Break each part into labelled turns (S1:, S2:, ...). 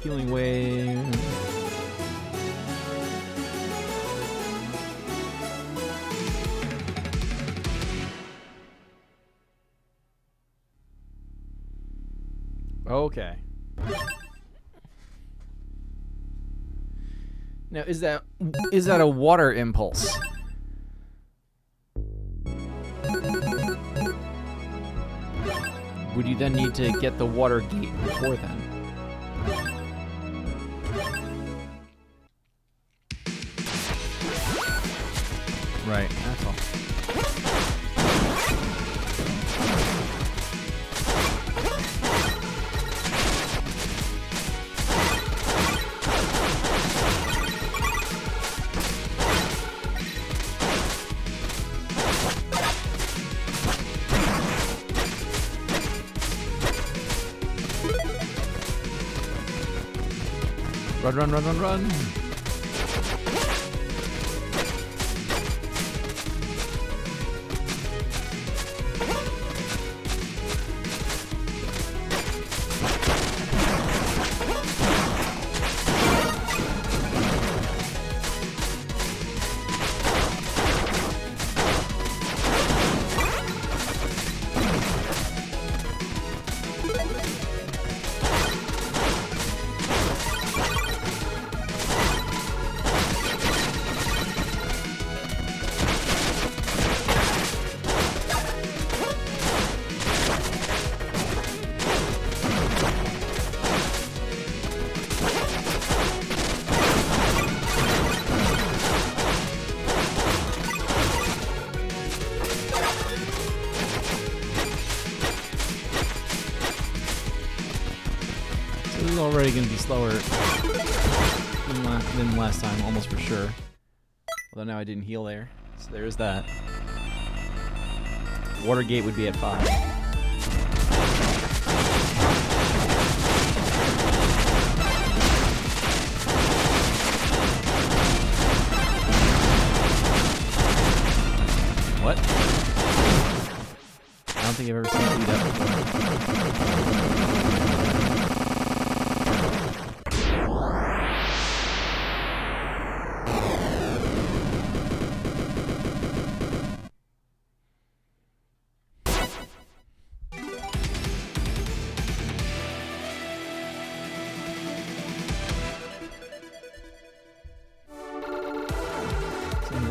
S1: Healing wave. Okay. Now, is that a water impulse? Would you then need to get the water gate before then? Right, that's all. Run, run, run, run, run. Already going to be slower than last time, almost for sure. Although now I didn't heal there, so there's that. Water gate would be at 5. What? I don't think I've ever seen you do that before.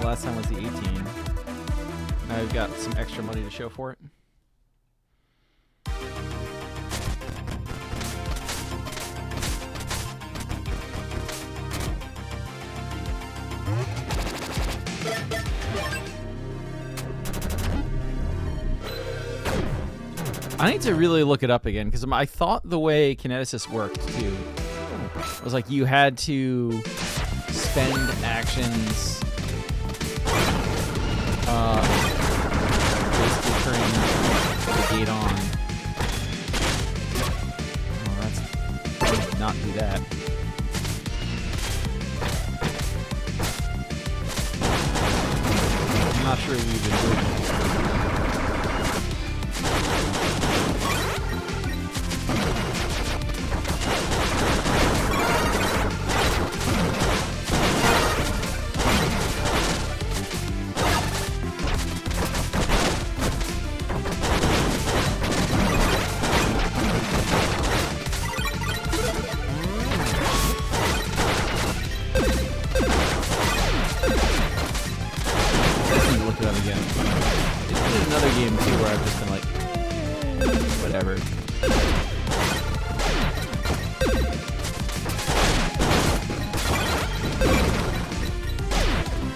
S1: Last time was the 18. Now I've got some extra money to show for it. I need to really look it up again, because I thought the way Kineticist worked too was like you had to spend actions basically turning the gate on. Oh, that's... I did not do that. I'm not sure we've been doing it.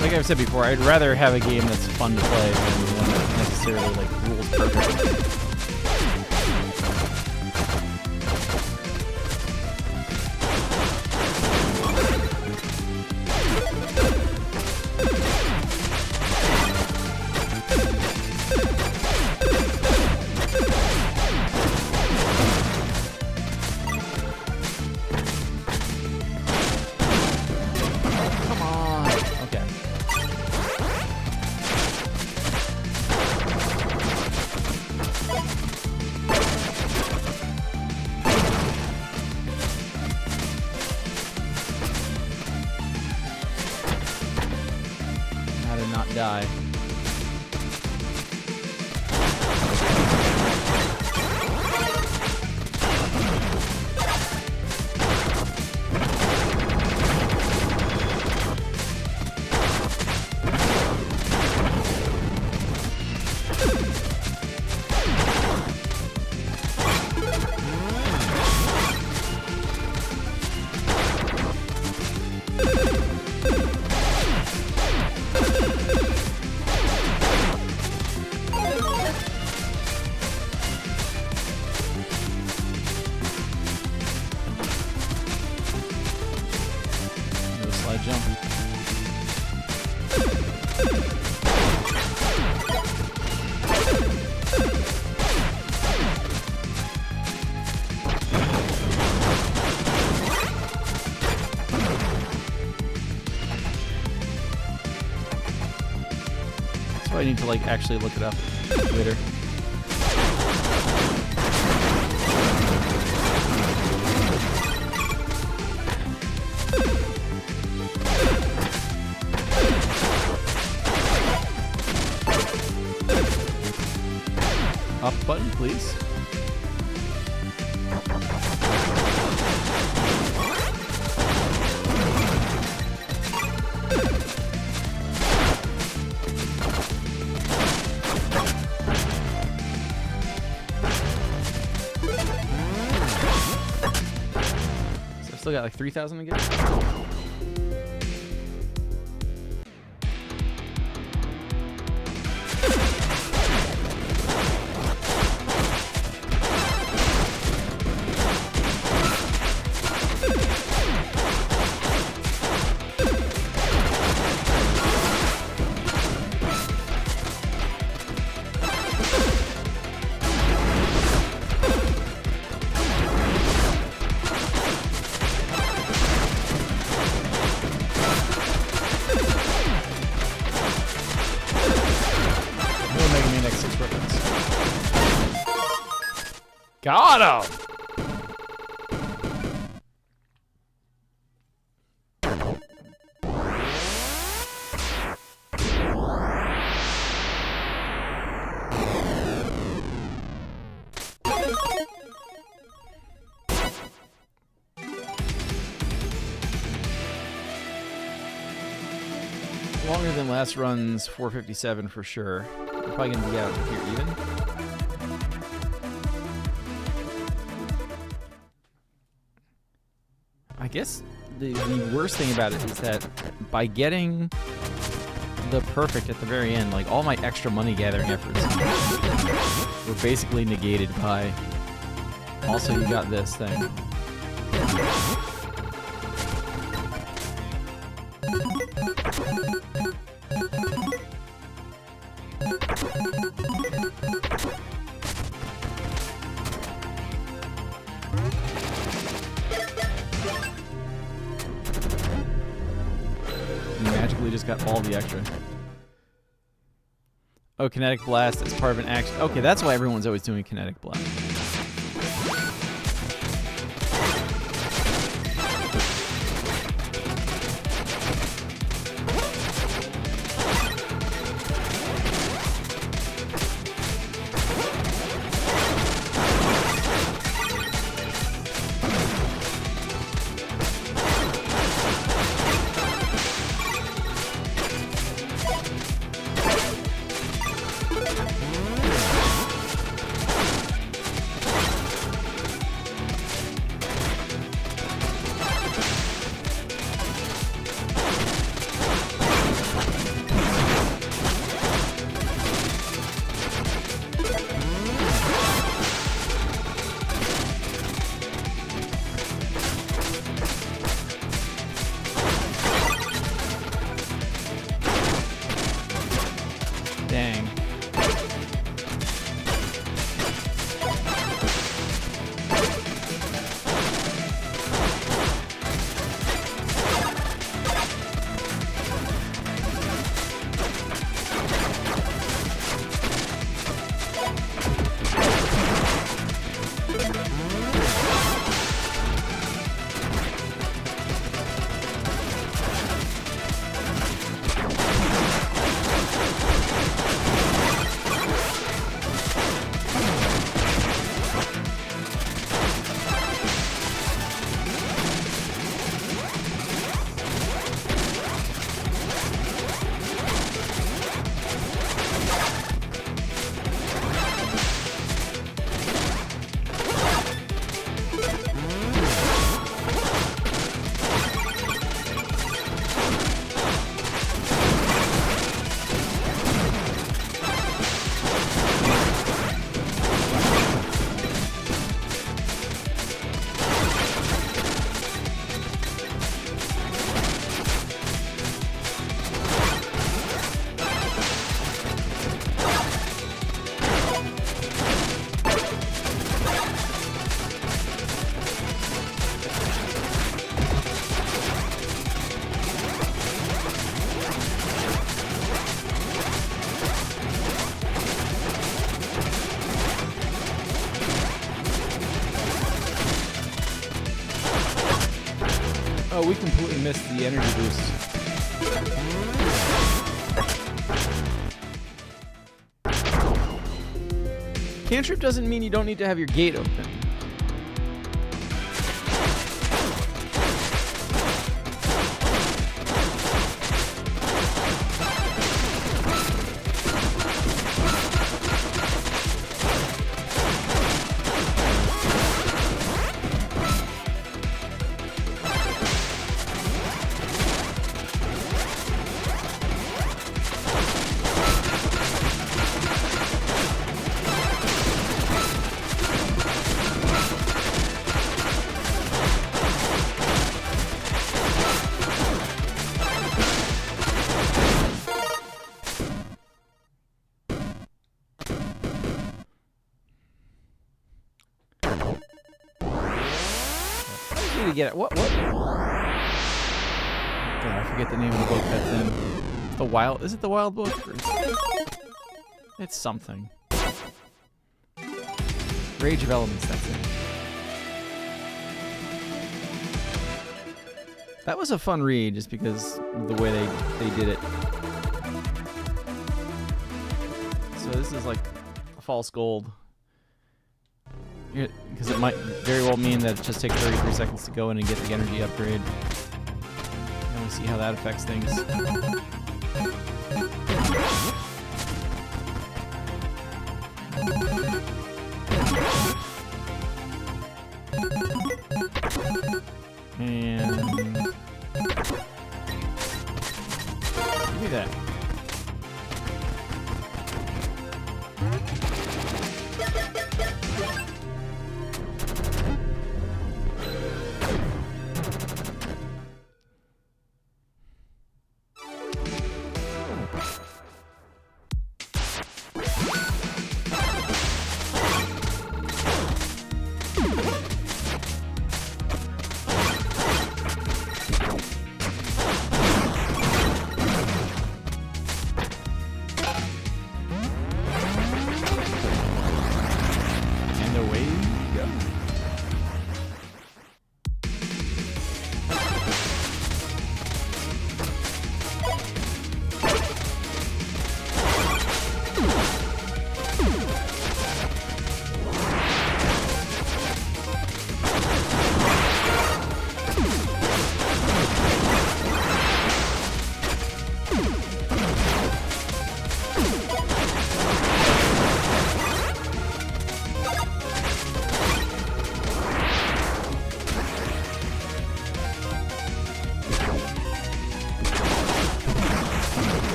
S1: Like I've said before, I'd rather have a game that's fun to play than one that necessarily like rules perfectly. die. Slide jump. That's why I need to like actually look it up later. Up button, please. So I've still got like 3,000 to get. Got him! Longer than last run's 457 for sure. We're probably gonna be out here even. I guess the worst thing about it is that by getting the perfect at the very end, like all my extra money gathering efforts were basically negated by also you got this thing. Magically just got all the extra. Oh, kinetic blast is part of an action. Okay, that's why everyone's always doing kinetic blast. Oh, we completely missed the energy boost. Cantrip doesn't mean you don't need to have your gate open. To get it. What? God, I forget the name of the book that's in. The Wild. Is it the Wild Book? It's something. Rage of Elements. That's it. That was a fun read, just because of the way they did it. So this is like a false gold. Because it might very well mean that it just takes 33 seconds to go in and get the energy upgrade. And we see how that affects things. And give me that.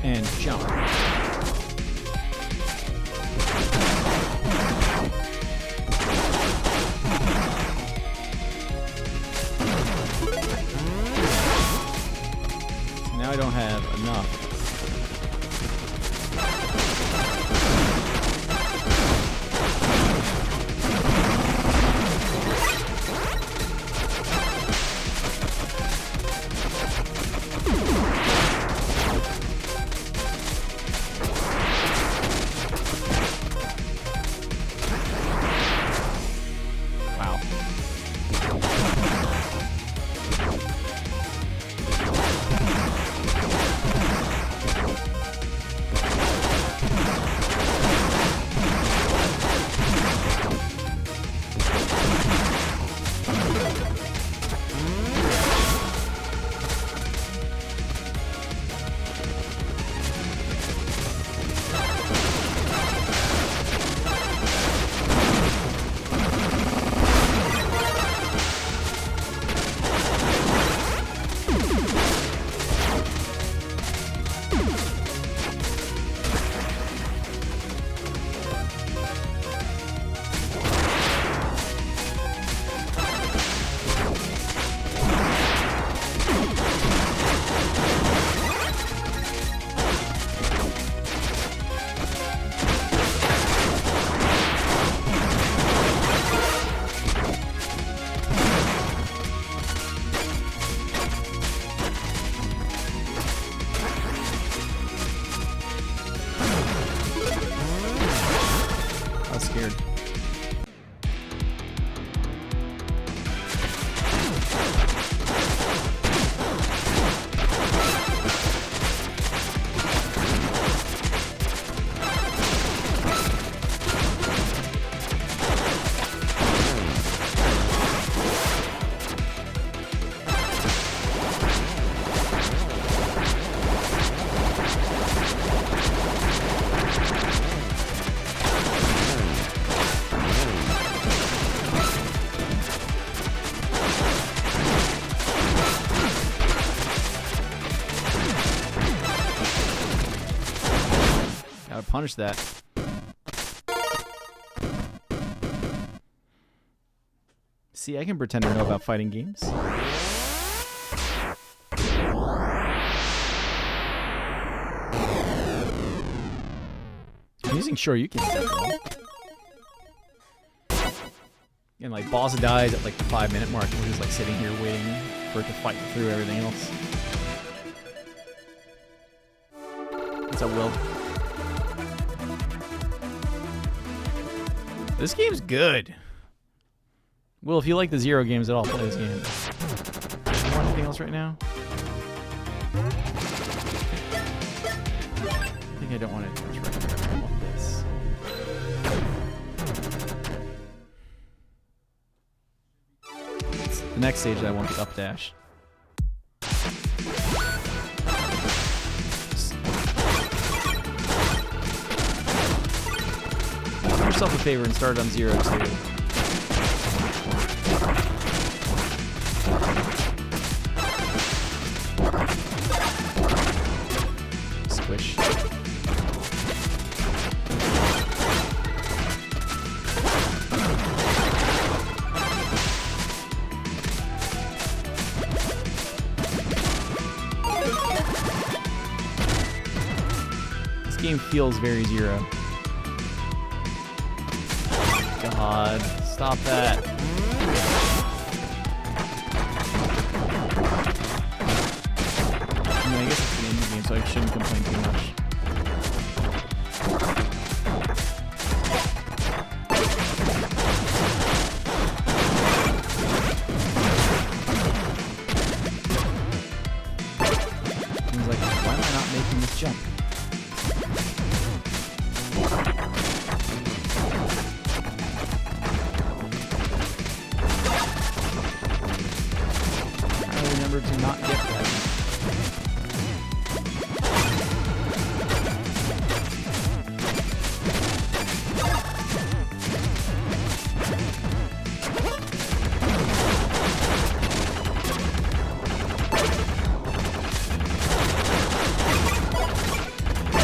S1: And jump. Now I don't have enough. punish that. See, I can pretend to know about fighting games. I'm using Sure You Can. And like boss dies at like the 5-minute mark, and we're just like sitting here waiting for it to fight through everything else. What's up, Will? This game's good. Will, if you like the Zero games at all, play this game. Do you want anything else right now? I think I don't want anything else right now. I want this. The next stage, I want the up dash. Do yourself a favor and start on 0 too. Squish. This game feels very Zero. God, stop that. I mean, I guess it's an indie game, so I shouldn't complain too much. Seems like, why am I not making this jump? To not get that.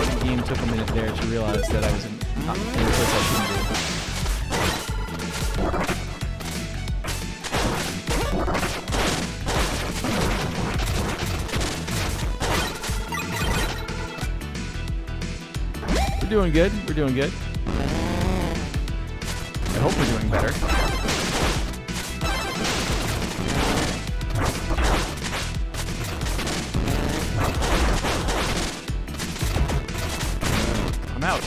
S1: The game took a minute there to realize that I was not in the place I shouldn't be. We're doing good. We're doing good. I hope we're doing better. I'm out.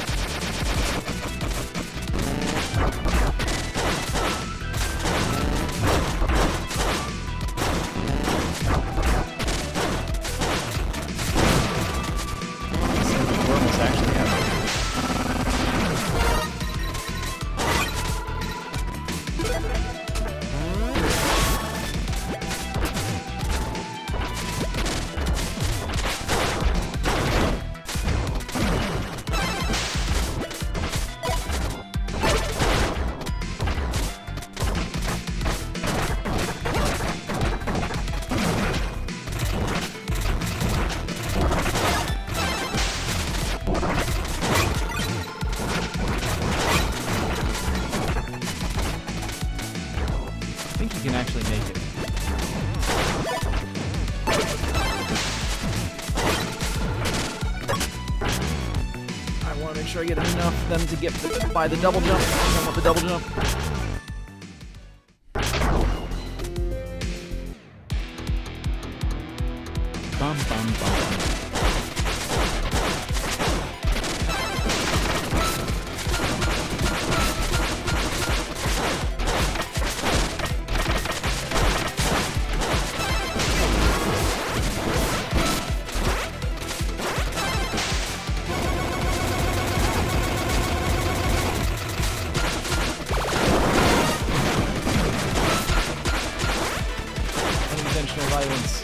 S1: We're almost actually out. I think you can actually make it. I want to make sure I get enough of them to get by the double jump. I want the double jump. Bum, bum, bum. Unintentional violence.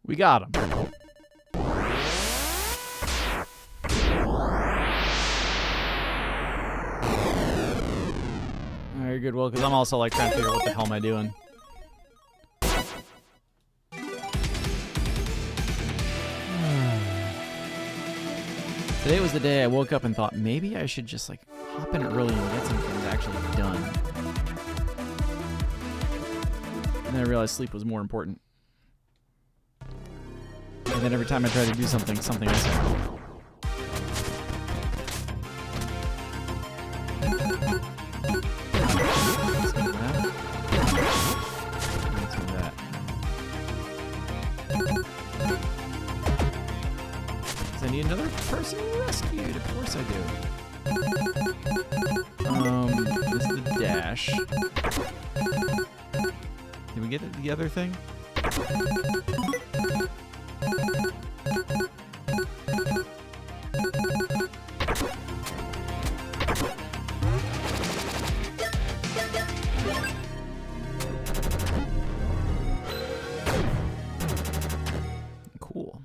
S1: We got him. good, Will, because I'm also like trying to figure out what the hell am I doing. Today was the day I woke up and thought maybe I should just like hop in early and get some things actually done. And then I realized sleep was more important. And then every time I try to do something, something else happens. I need another person rescued. Of course I do. This is the dash. Did we get the other thing? Cool.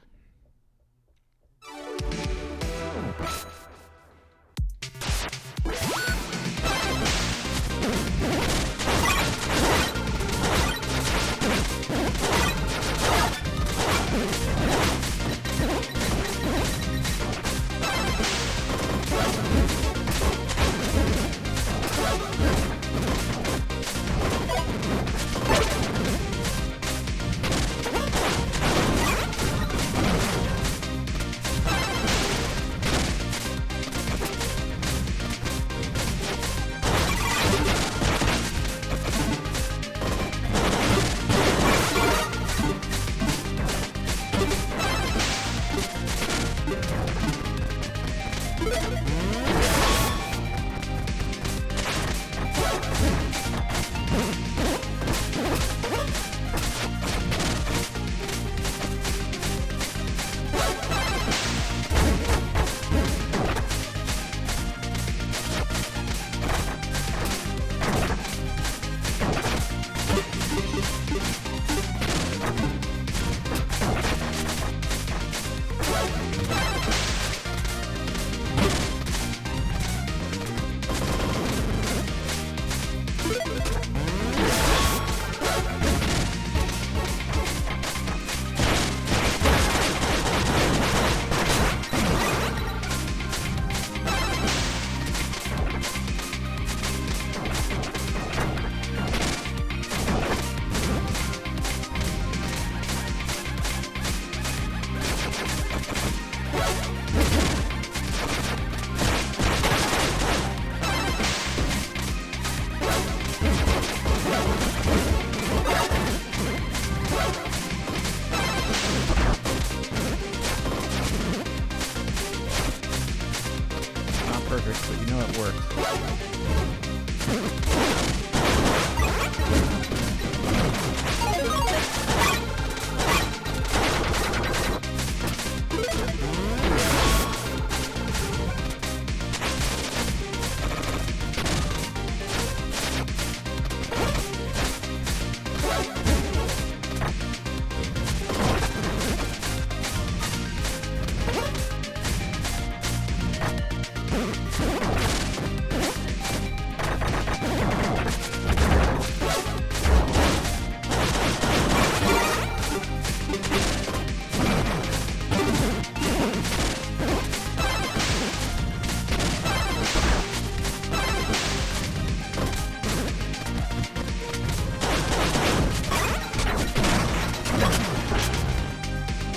S1: Perfect, but you know it worked.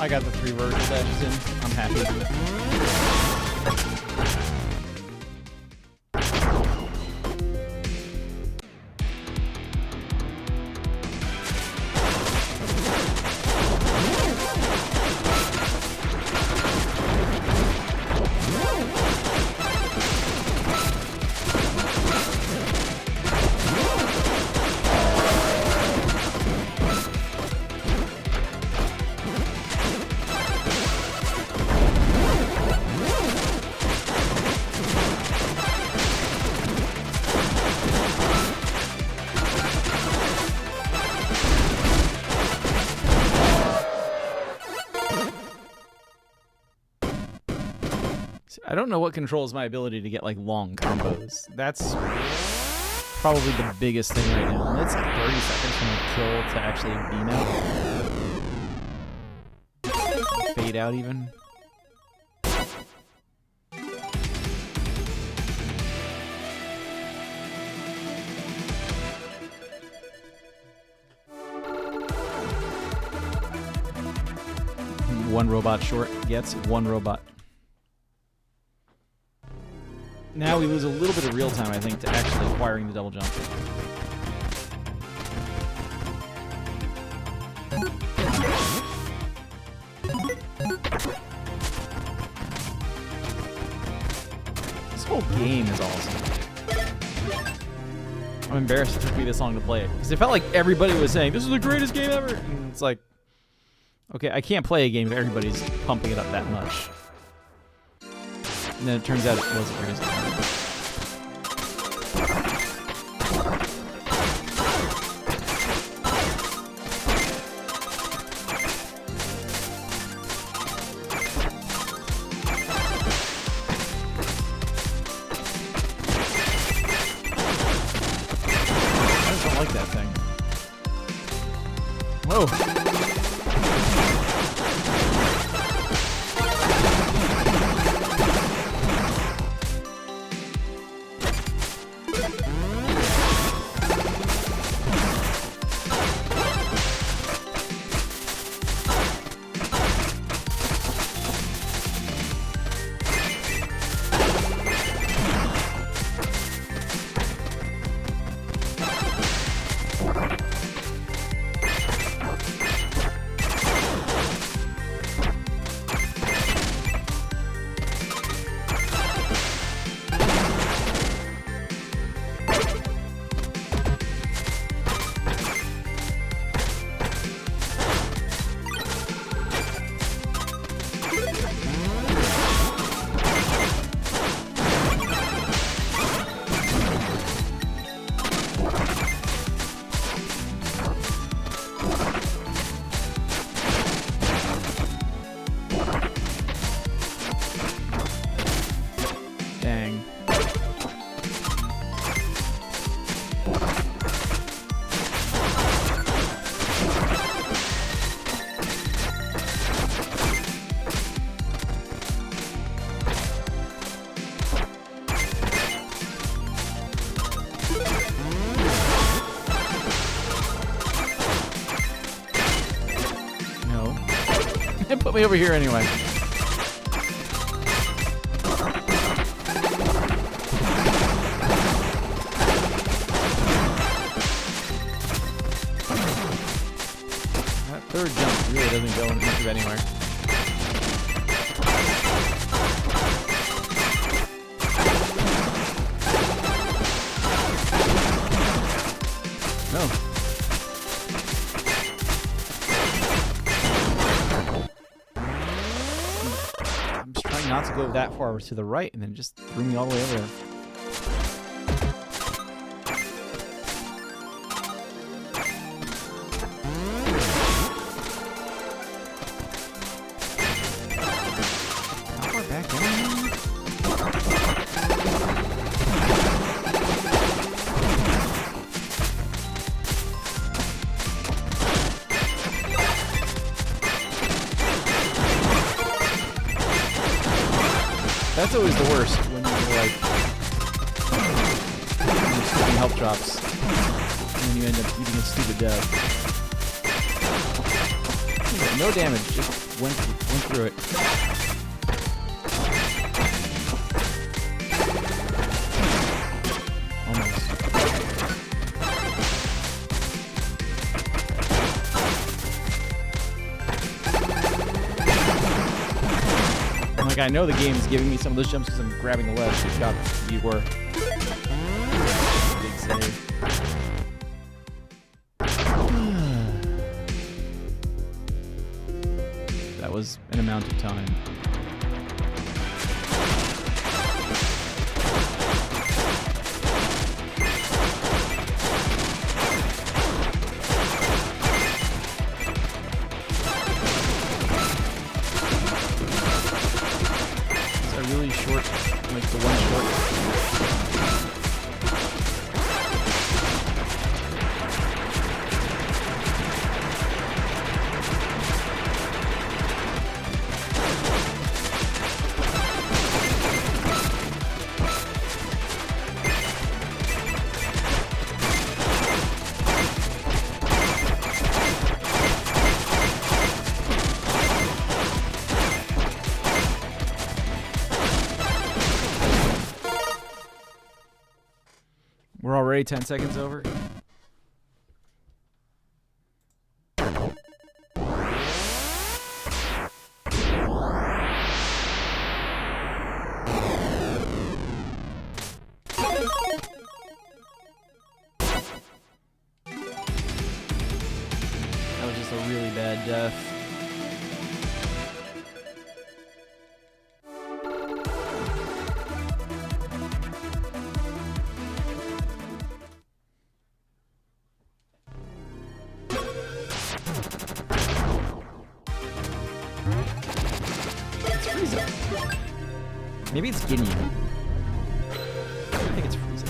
S1: I got the 3 vertical dashes in. I'm happy. I don't know what controls my ability to get like long combos. That's probably the biggest thing right now. And it's 30 seconds from a kill to actually beam out. Fade out even. One robot short gets one robot. Now we lose a little bit of real time, I think, to actually acquiring the double jump. This whole game is awesome. I'm embarrassed it took me this long to play it, because it felt like everybody was saying, this is the greatest game ever! And it's like, okay, I can't play a game if everybody's pumping it up that much. And then it turns out it wasn't very easy. I just don't like that thing. Whoa. Put me over here anyway. That third jump really doesn't go much of anywhere. No. Not to go that far to the right, and then just threw me all the way over there. How far back am I? That's always the worst, when you're like, you're skipping health drops, and then you end up eating a stupid death. No damage, just went through it. Almost. Like, I know the game is giving me some of those jumps because I'm grabbing the ledge. Good job, you were. Big save. That was an amount of time. Really short, like the one short. We're already 10 seconds over. That was just a really bad death. Maybe it's Guinea. I think it's freezing.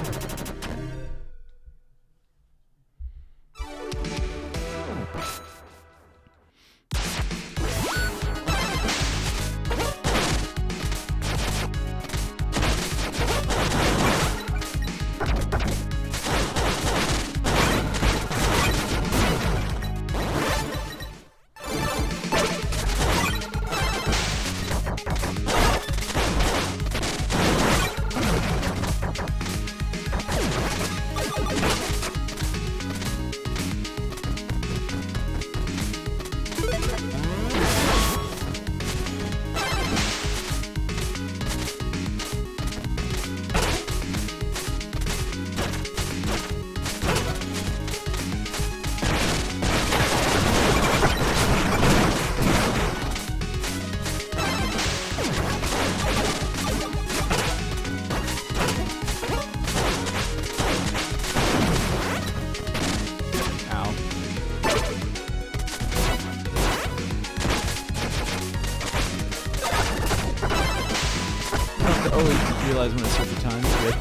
S1: Realize when it's certain time. Good.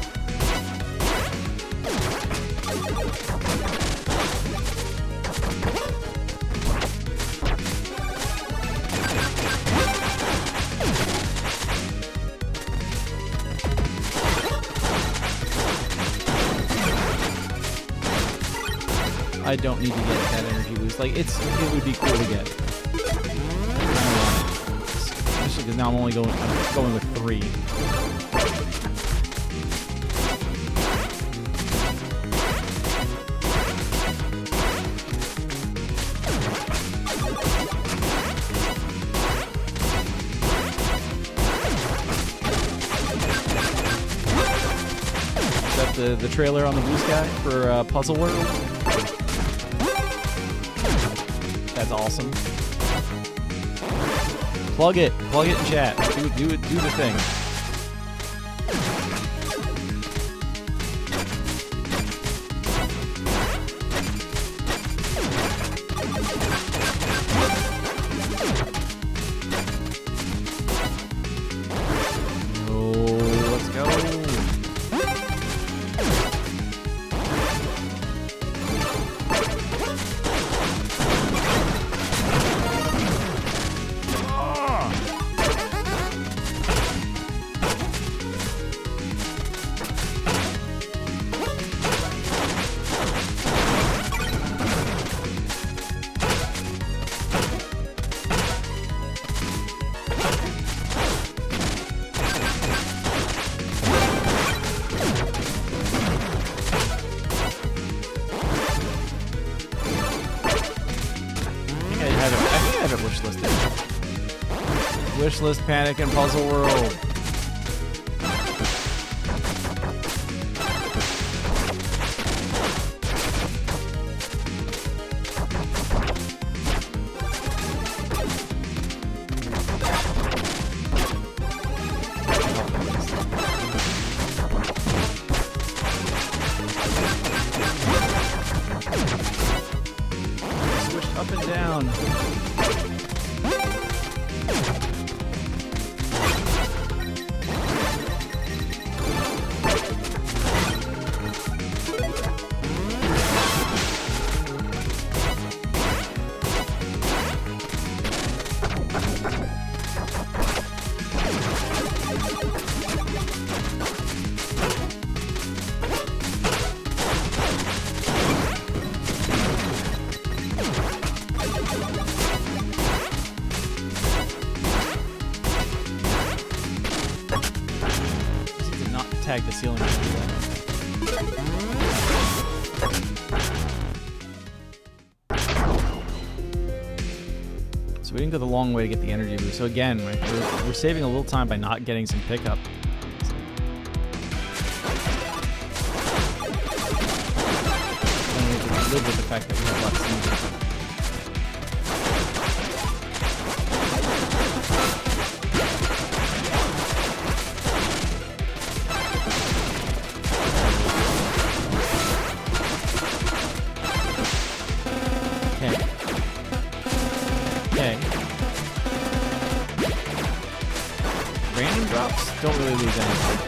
S1: I don't need to get that energy boost. Like it would be cool to get. Especially because now I'm going with 3. The trailer on the blue sky for Puzzle World. That's awesome. Plug it in chat. Do the thing. Wishlist, Panic, and Puzzle World. Switch up and down. Tag the ceiling. we didn't go the long way to get the energy boost. So again, like, we're saving a little time by not getting some pickup. And we have to live with the fact that we have less season. Random drops don't really lose anything.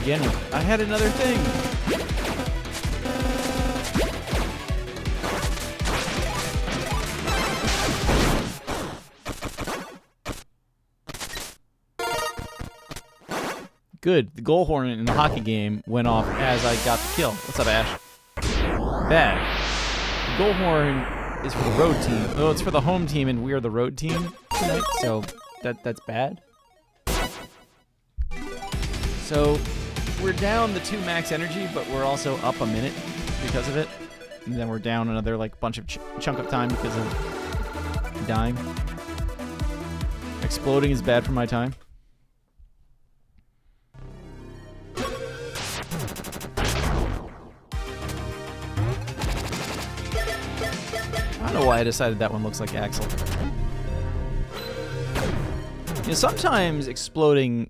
S1: Again, I had another thing. Good. The goal horn in the hockey game went off as I got the kill. What's up, Ash? Bad. The goal horn is for the road team. Oh, it's for the home team, and we are the road team tonight, so that's bad. So we're down the 2 max energy, but we're also up a minute because of it. And then we're down another like bunch of chunk of time because of dying. Exploding is bad for my time. I don't know why I decided that one looks like Axel. You know, sometimes exploding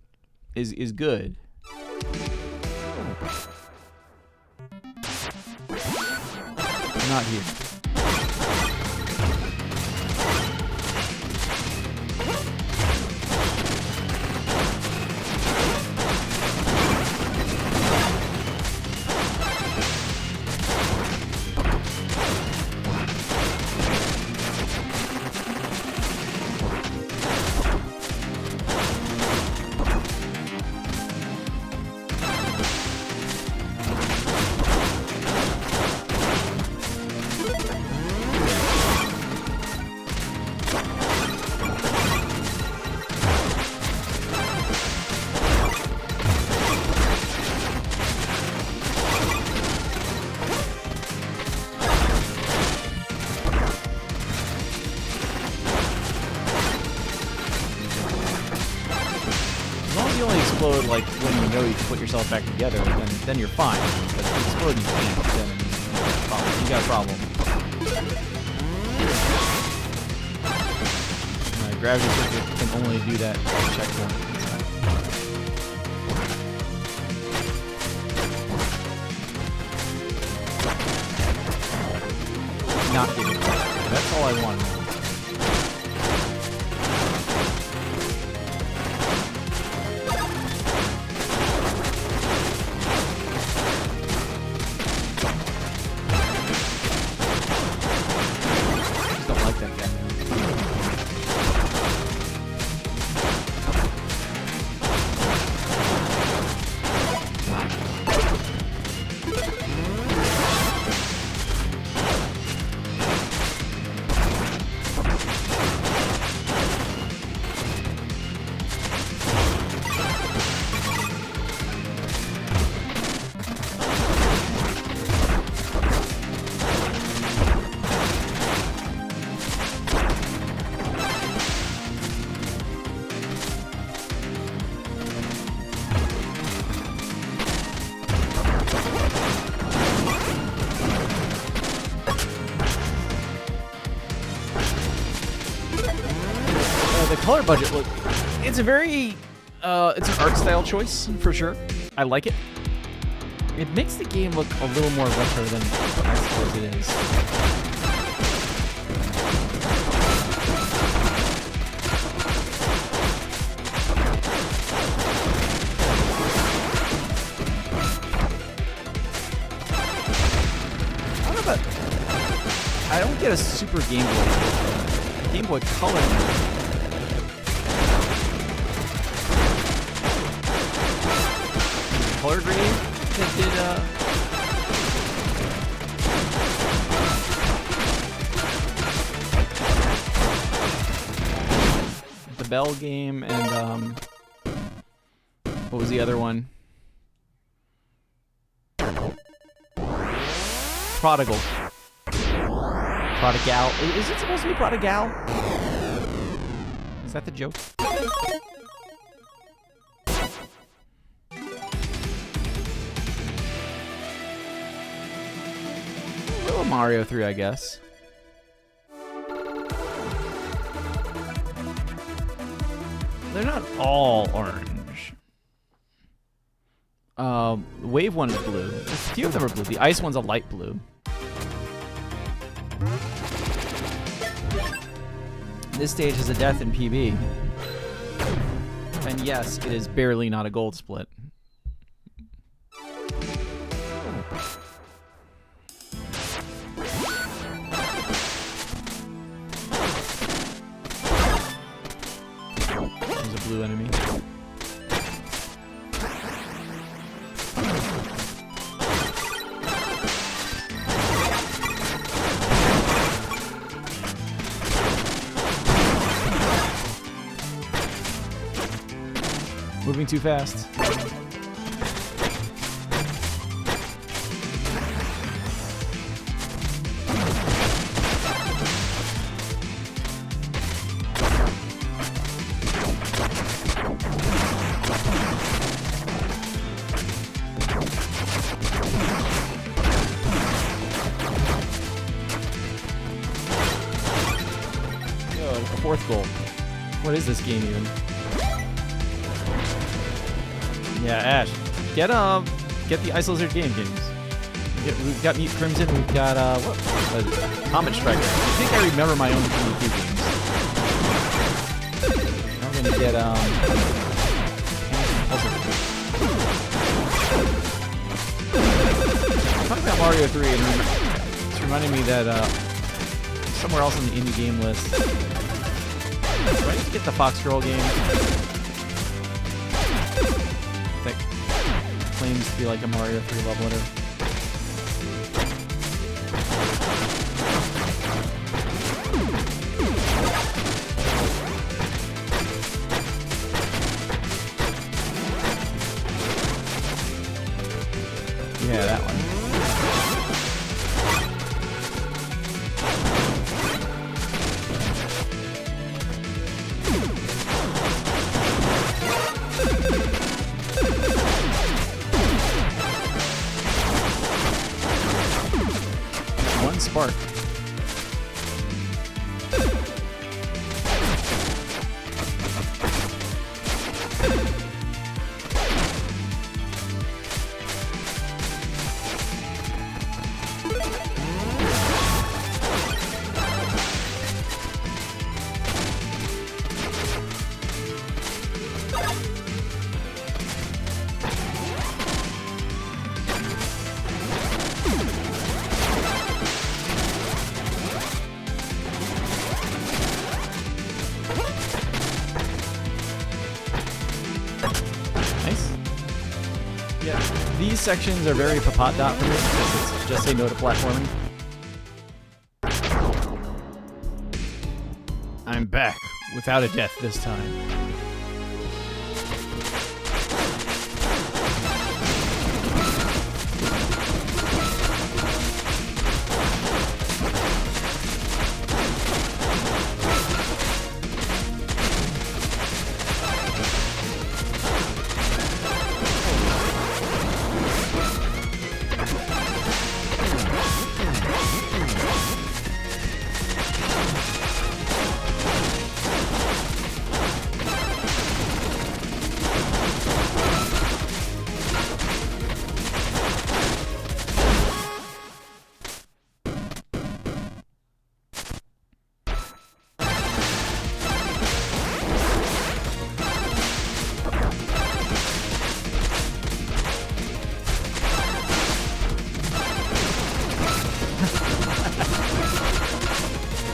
S1: is good. Not here. Explode like when you know you can put yourself back together, then you're fine. But if you explode and you can't, then you got a problem. Gravity circuit can only do that at a checkpoint. Not getting it. That's all I want. The color budget look, it's a very, it's an art style choice for sure. I like it. It makes the game look a little more retro than I suppose it is. I don't know about, I don't get a super Game Boy Color. Color grading that did the Bell game and what was the other one? Prodigal. Prodigal. Is it supposed to be Prodigal? Is that the joke? Little Mario 3, I guess. They're not all orange. Wave one is blue. A few of them are blue. The ice one's a light blue. This stage is a death in PB. And yes, it is barely not a gold split. There's a blue enemy. Moving too fast. Yo, a fourth goal. What is this game even? Yeah, Ash. Get the Ice Lizard games. We've got Mute Crimson, we've got Comet Striker. I think I remember my own PvP games. Now we're gonna get talking about Mario 3 and it's reminding me that somewhere else on the indie game list. Do I need to get the Fox Girl game? That claims to be like a Mario 3 leveler. Yeah, that one. Spark. These sections are very Papat for me because it's just say no to platforming. I'm back without a death this time.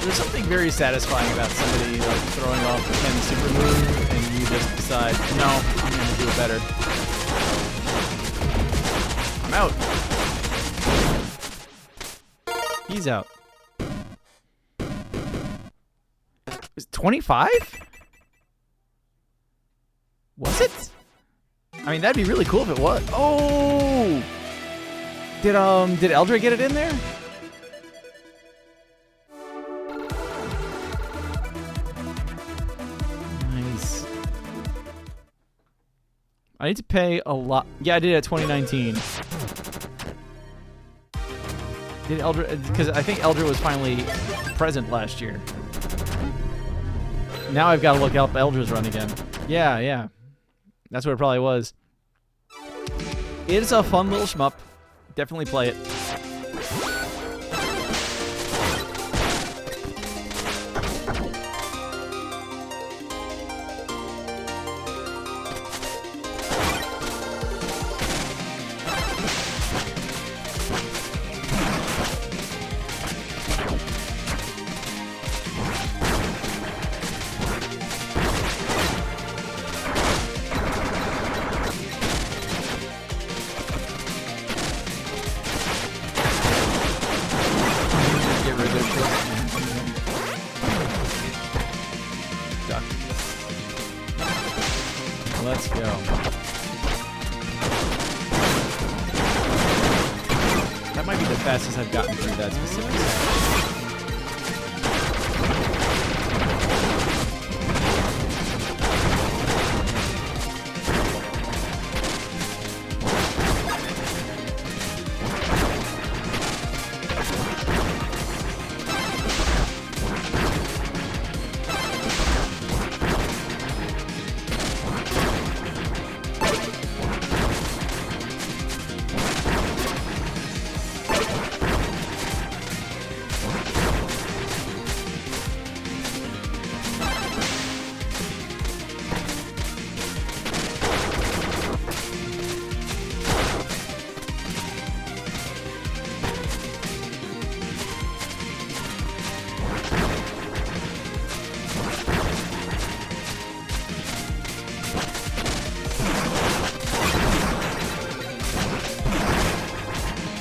S1: There's something very satisfying about somebody like throwing off the Ken super move and you just decide, no, I'm gonna do it better. I'm out. He's out. Is it 25? Was it? I mean, that'd be really cool if it was. Oh! Did Eldra get it in there? Nice. I need to pay a lot. Yeah, I did it at 2019. Did Eldra? Because I think Eldra was finally present last year. Now I've got to look up Eldra's run again. Yeah, yeah. That's what it probably was. It's a fun little shmup. Definitely play it. Let's go. That might be the fastest I've gotten through that specific set.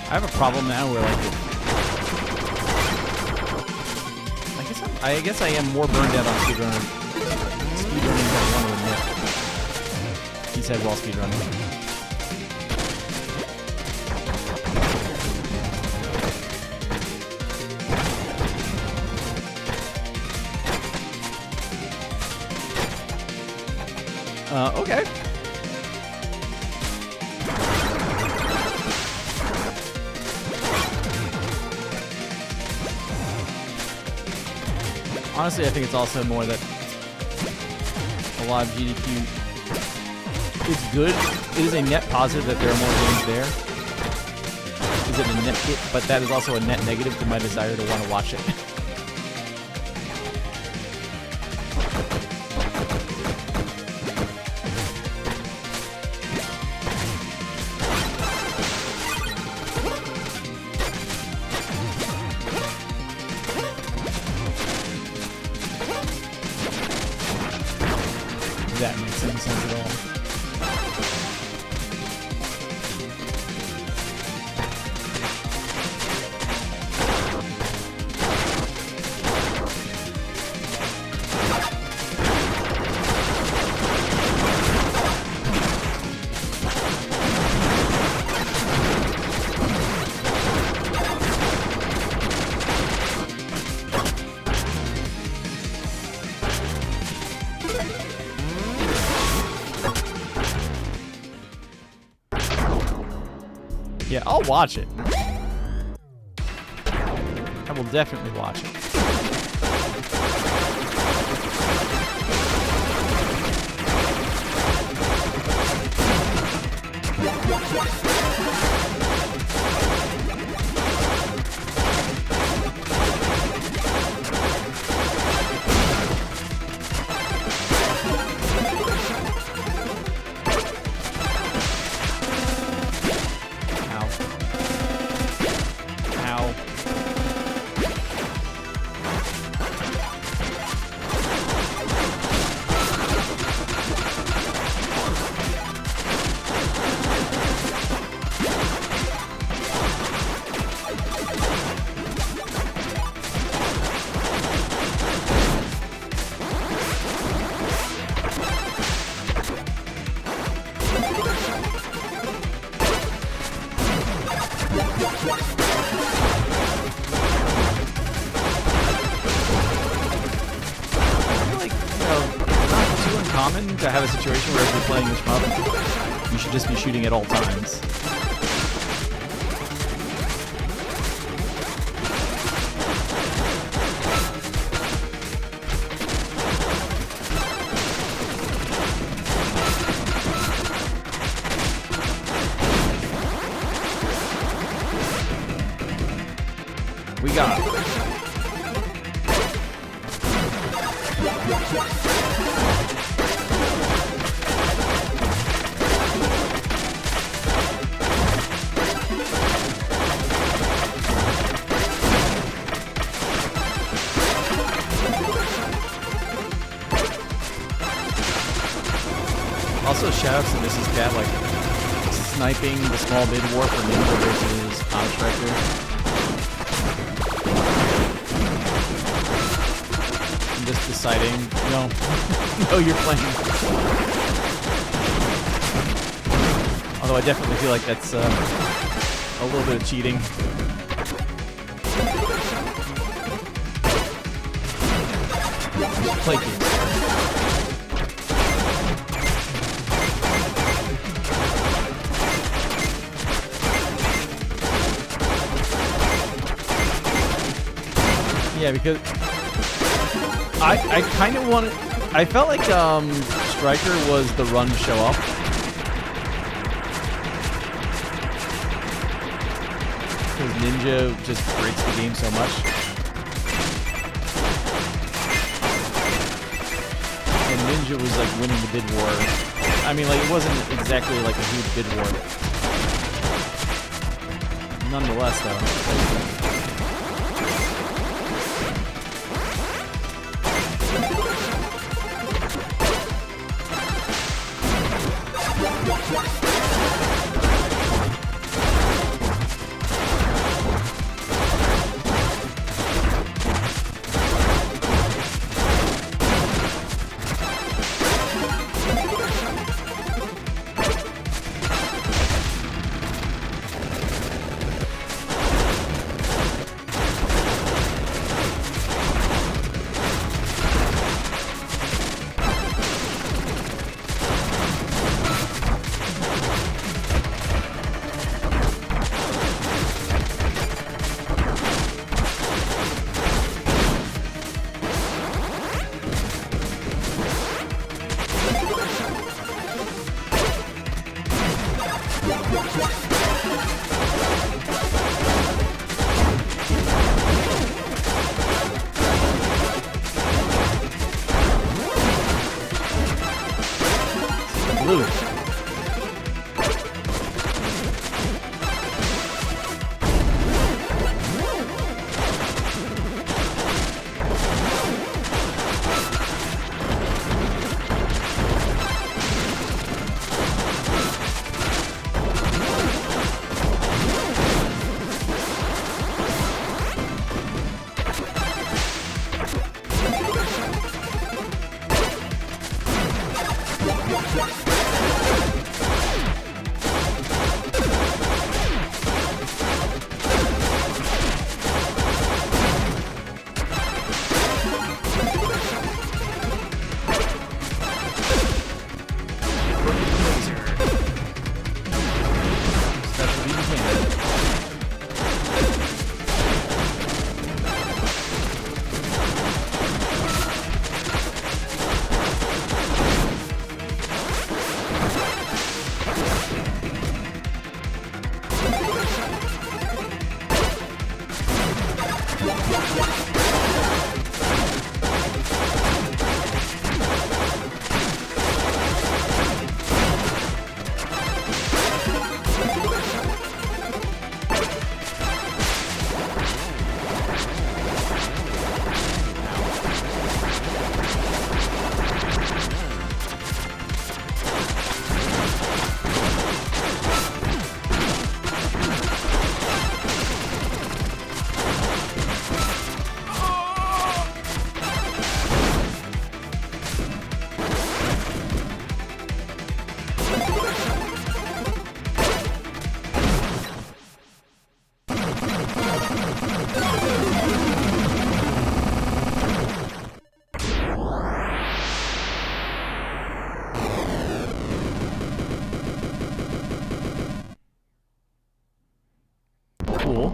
S1: I have a problem now where, like, I guess I am more burned out on speedrunning. Speedrunning than I want to admit. He said while speedrunning. Okay. Honestly, I think it's also more that a lot of GDQ is good. It is a net positive that there are more games there. Is it a net? But that is also a net negative to my desire to want to watch it. That makes any sense at all. Yeah, I'll watch it. I will definitely watch it. common to have a situation where if you're playing a shmup, you should just be shooting at all times. We got also shoutouts to Mrs. Cat, like sniping the small mid war for Ninja versus Contractor. Just deciding, no, no, you're playing. Although I definitely feel like that's a little bit of cheating. Play games. Yeah, because I kind of wanted. I felt like Striker was the run to show up. Because Ninja just breaks the game so much. And Ninja was like winning the bid war. I mean, like, it wasn't exactly like a huge bid war. Nonetheless, though. Blue.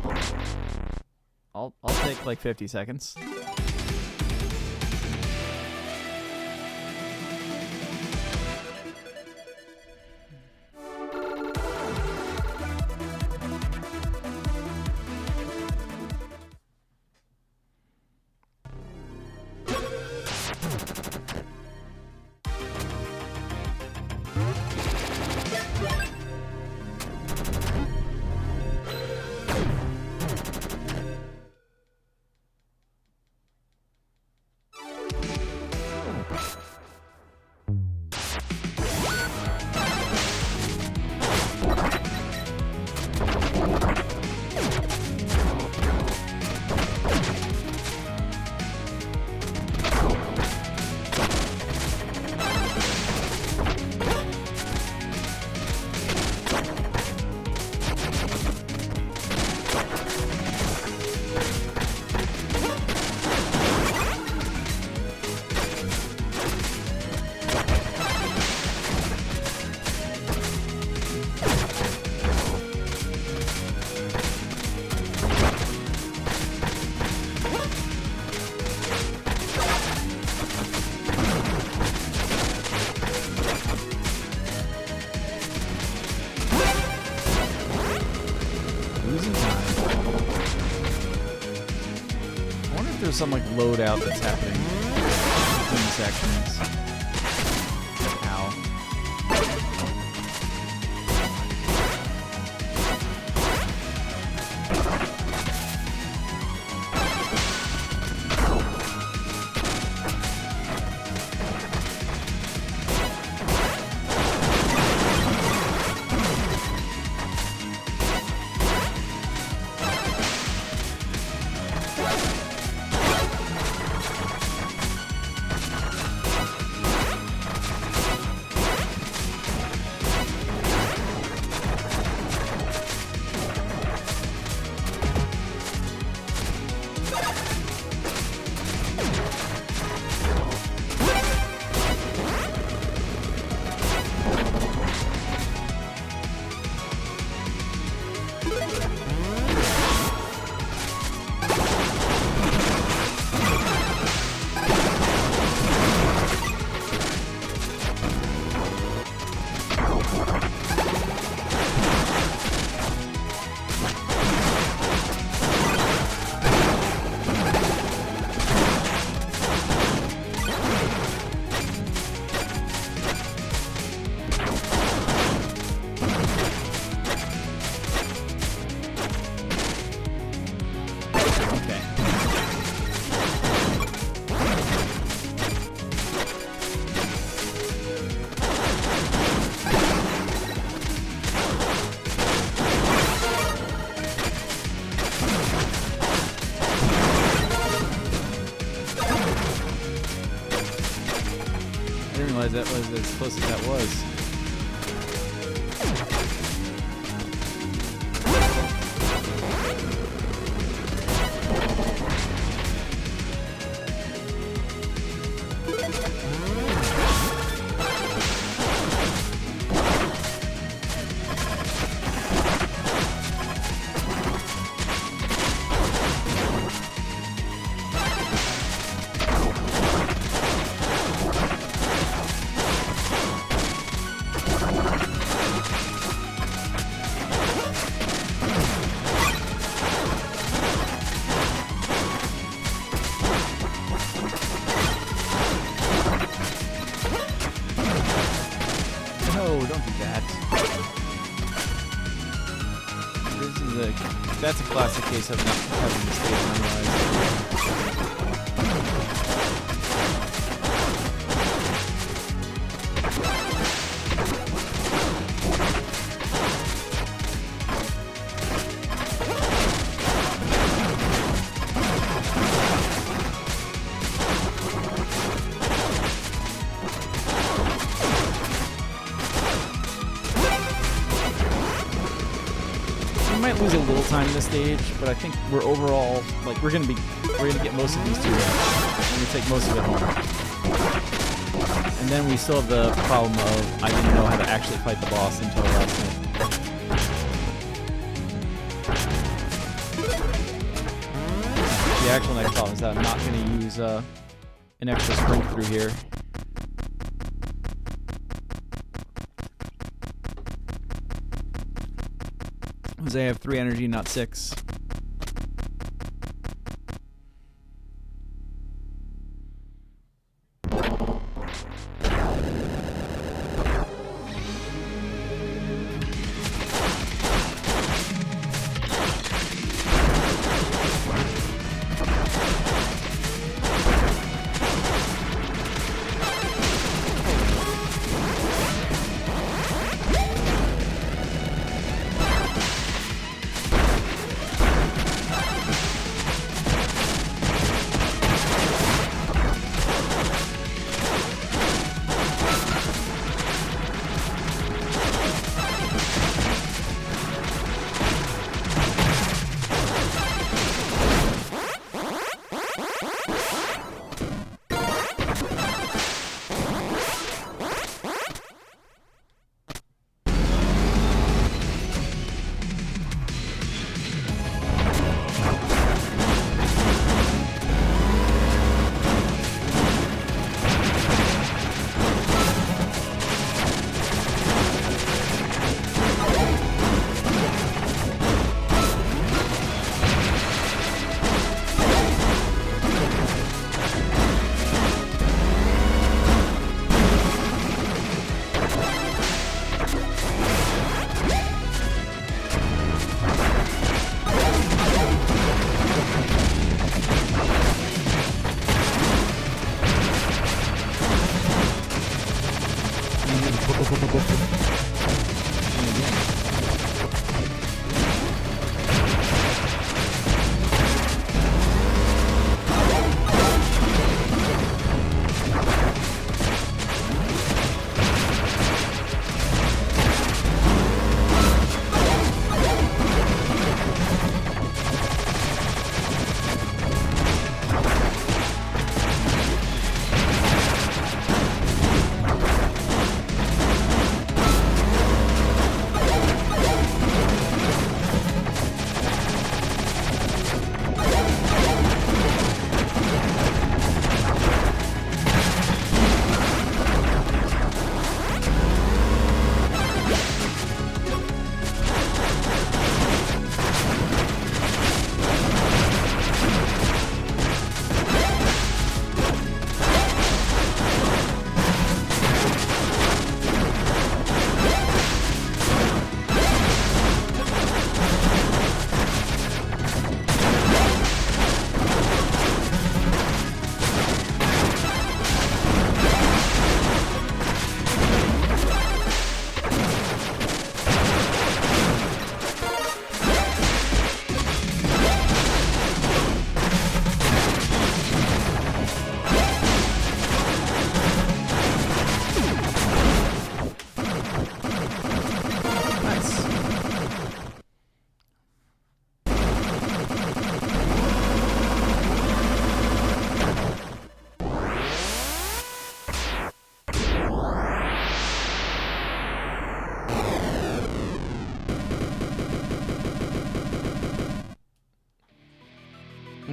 S1: cool. I'll take like 50 seconds. Some like loadout that's happening between sections. Ow. That was as close as that was. That's a classic case of not having the stage memorized. Lose a little time in this stage, but I think we're overall like we're gonna get most of these two rounds. We're gonna take most of it home. And then we still have the problem of I didn't know how to actually fight the boss until last night. the actual next problem is that I'm not going to use an extra sprint through here. Because I have 3 energy, not 6.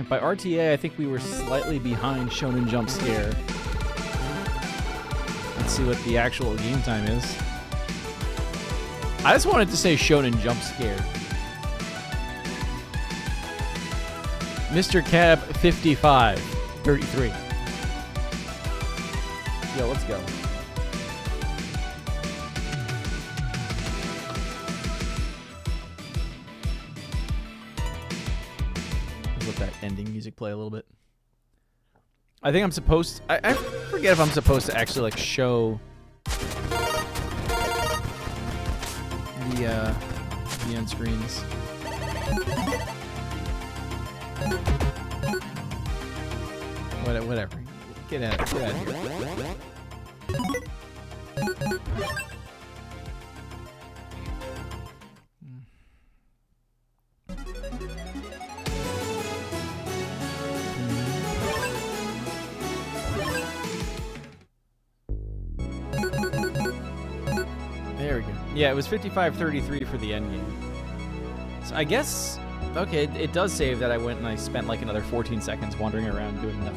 S1: By RTA, I think we were slightly behind Shonen Jump Scare. Let's see what the actual game time is. I just wanted to say Shonen Jump Scare. Mr. Cab 5533. Yo, let's go. Let that ending music play a little bit. I think I'm supposed to, I forget if I'm supposed to actually like show the end screens. Whatever. Get out of here. There we go. Yeah, it was 55-33 for the end game. So I guess Okay, it does save that I went and I spent like another 14 seconds wandering around doing nothing.